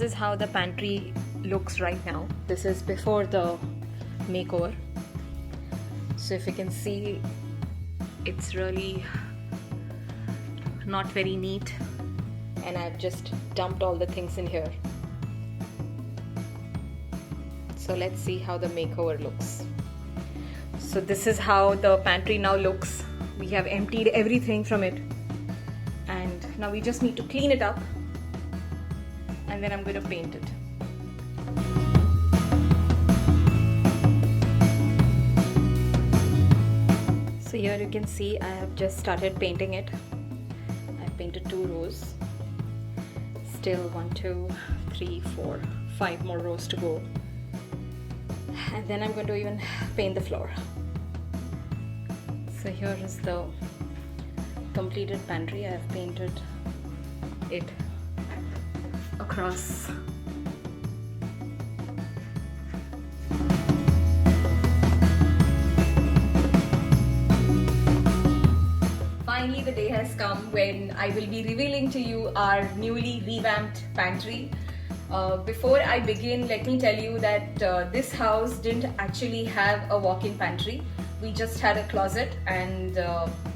this is how the pantry looks right now. This is before the makeover. So if you can see, it's really not very neat, and I've just dumped all the things in here. So let's see how the makeover looks. So this is how the pantry now looks. We have emptied everything from it, and now we just need to clean it up, and then I'm going to paint it. So here you can see I have just started painting it. I painted 2 rows. Still 1, 2, 3, 4, 5 more rows to go. And then I'm going to even paint the floor. So here is the completed pantry. I have painted it across. Finally, the day has come when I will be revealing to you our newly revamped pantry. Before I begin, let me tell you that this house didn't actually have a walk-in pantry. We just had a closet, and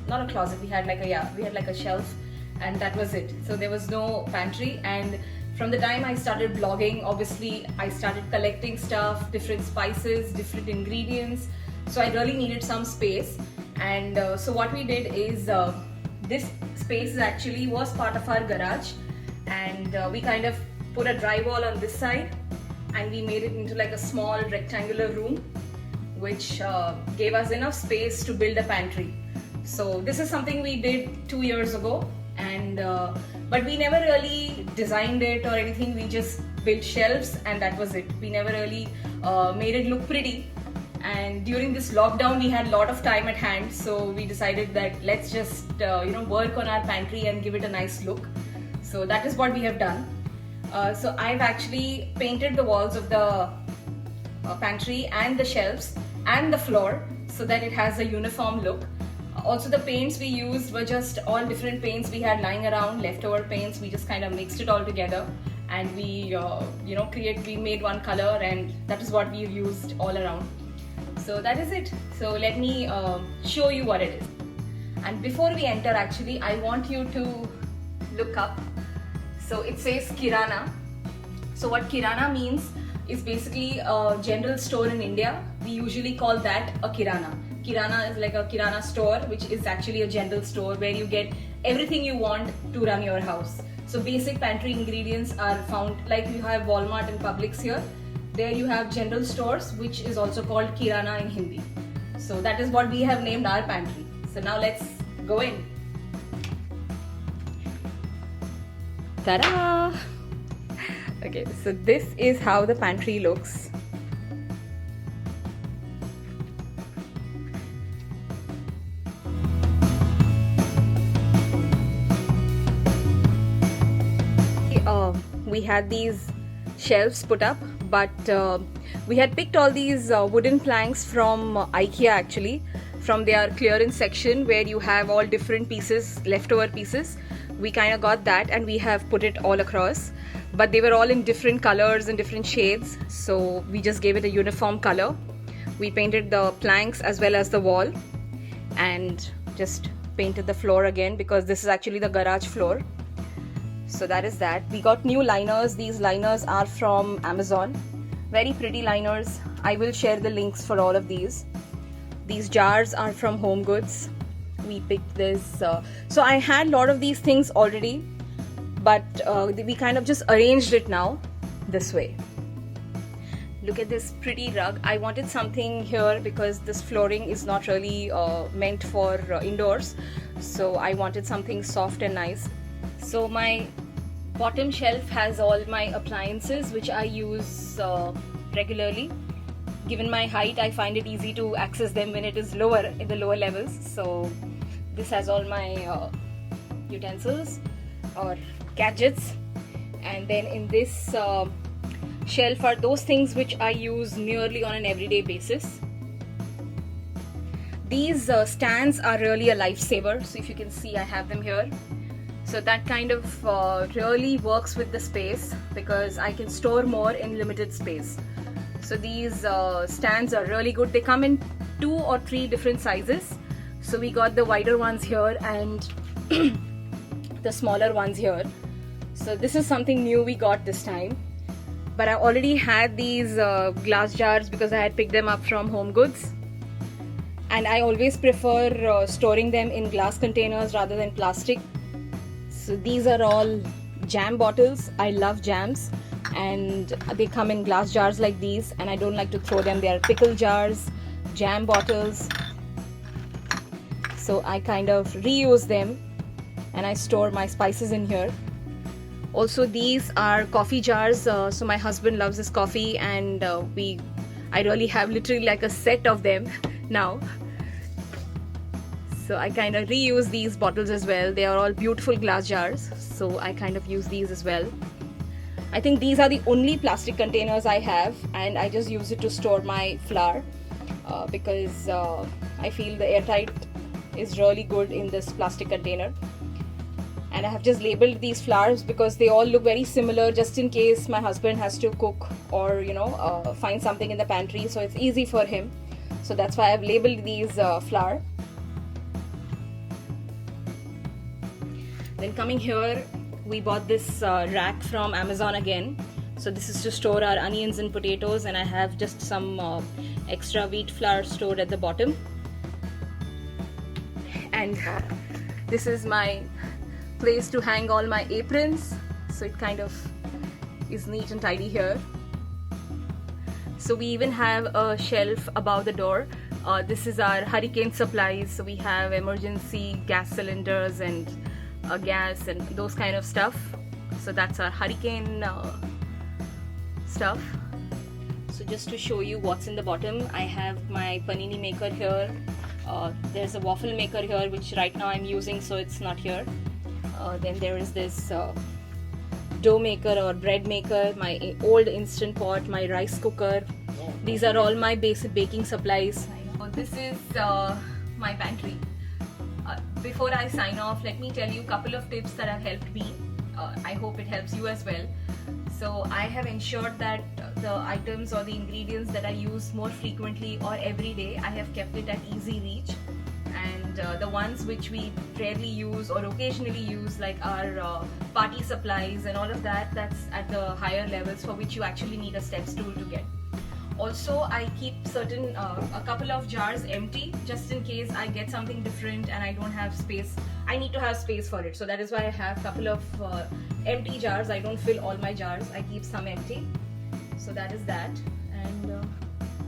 not a closet, we had like a shelf, and that was it. So there was no pantry. And from the time I started blogging, obviously I started collecting stuff, different spices, different ingredients. So I really needed some space. And so what we did is, this space actually was part of our garage, and we kind of put a drywall on this side, and we made it into like a small rectangular room, which gave us enough space to build a pantry. So this is something we did 2 years ago, and but we never really designed it or anything. We just built shelves, and that was it. We never really made it look pretty. And during this lockdown, we had a lot of time at hand, so we decided that let's just work on our pantry and give it a nice look. So that is what we have done. So I've actually painted the walls of the pantry and the shelves and the floor so that it has a uniform look. Also, the paints we used were just all different paints we had lying around, leftover paints. We just kind of mixed it all together, and we made one color, and that is what we used all around. So that is it. So let me show you what it is. And before we enter, actually, I want you to look up. So it says Kirana. So what Kirana means is basically a general store in India. We usually call that a Kirana. Kirana is like a Kirana store, which is actually a general store where you get everything you want to run your house. So basic pantry ingredients are found, like you have Walmart and Publix here. There you have general stores, which is also called Kirana in Hindi. So that is what we have named our pantry. So now let's go in. Ta-da! Okay, so this is how the pantry looks. We had these shelves put up, but we had picked all these wooden planks from IKEA, actually, from their clearance section where you have all different pieces, leftover pieces. We kind of got that, and we have put it all across, but they were all in different colors and different shades, so we just gave it a uniform color. We painted the planks as well as the wall, and just painted the floor again, because this is actually the garage floor. So that is that. We got new liners. These liners are from Amazon. Very pretty liners. I will share the links for all of these. These jars are from Home Goods. We picked this. So I had a lot of these things already, but we kind of just arranged it now this way. Look at this pretty rug. I wanted something here because this flooring is not really meant for indoors. So I wanted something soft and nice. So my bottom shelf has all my appliances which I use regularly. Given my height, I find it easy to access them when it is lower, in the lower levels. So this has all my utensils or gadgets, and then in this shelf are those things which I use nearly on an everyday basis. These stands are really a lifesaver. So if you can see, I have them here. So that kind of really works with the space because I can store more in limited space. So these stands are really good. They come in 2 or 3 different sizes. So we got the wider ones here and the smaller ones here. So this is something new we got this time. But I already had these glass jars because I had picked them up from Home Goods. And I always prefer storing them in glass containers rather than plastic. So these are all jam bottles. I love jams and they come in glass jars like these, and I don't like to throw them. They are pickle jars, jam bottles. So I kind of reuse them and I store my spices in here. Also these are coffee jars. So my husband loves his coffee and I really have literally like a set of them now. So I kind of reuse these bottles as well. They are all beautiful glass jars. So I kind of use these as well. I think these are the only plastic containers I have, and I just use it to store my flour because I feel the airtight is really good in this plastic container. And I have just labeled these flours because they all look very similar, just in case my husband has to cook or find something in the pantry, so it's easy for him. So that's why I've labeled these flour. Then coming here, we bought this rack from Amazon again. So this is to store our onions and potatoes, and I have just some extra wheat flour stored at the bottom. And this is my place to hang all my aprons, so it kind of is neat and tidy here. So we even have a shelf above the door. This is our hurricane supplies, so we have emergency gas cylinders and gas and those kind of stuff. So that's our hurricane stuff. So just to show you what's in the bottom, I have my panini maker here. There's a waffle maker here, which right now I'm using, so it's not here. Then there is this dough maker or bread maker, my old instant pot, my rice cooker. These are all my basic baking supplies. This is my pantry. Before I sign off, let me tell you a couple of tips that have helped me. I hope it helps you as well. So I have ensured that the items or the ingredients that I use more frequently or every day, I have kept it at easy reach. And the ones which we rarely use or occasionally use, like our party supplies and all of that, that's at the higher levels for which you actually need a step stool to get. Also, I keep a couple of jars empty just in case I get something different and I don't have space. I need to have space for it. So that is why I have a couple of empty jars. I don't fill all my jars. I keep some empty. So that is that.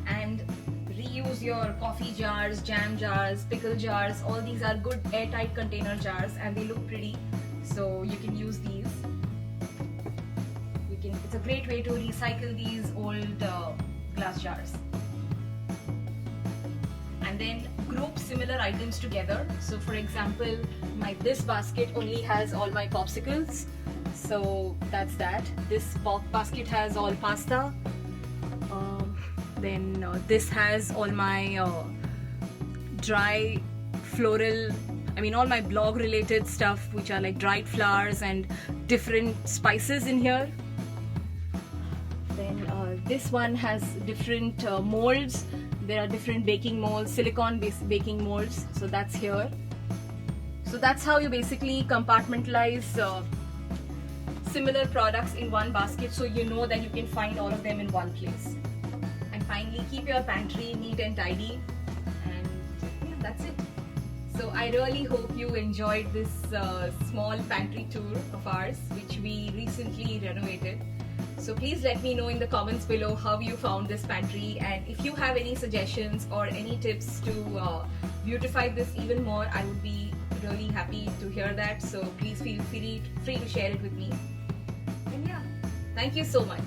And reuse your coffee jars, jam jars, pickle jars. All these are good airtight container jars and they look pretty. So you can use these. It's a great way to recycle these old glass jars. And then group similar items together. So for example, this basket only has all my popsicles, so that's that. This basket has all pasta. Then this has all my dry floral, all my blog related stuff, which are like dried flowers and different spices in here. Then this one has different molds. There are different baking molds, silicone baking molds, so that's here. So that's how you basically compartmentalize similar products in one basket, so you know that you can find all of them in one place. And finally, keep your pantry neat and tidy, and yeah, that's it. So I really hope you enjoyed this small pantry tour of ours, which we recently renovated. So please let me know in the comments below how you found this pantry, and if you have any suggestions or any tips to beautify this even more, I would be really happy to hear that. So please feel free to share it with me. And yeah, thank you so much.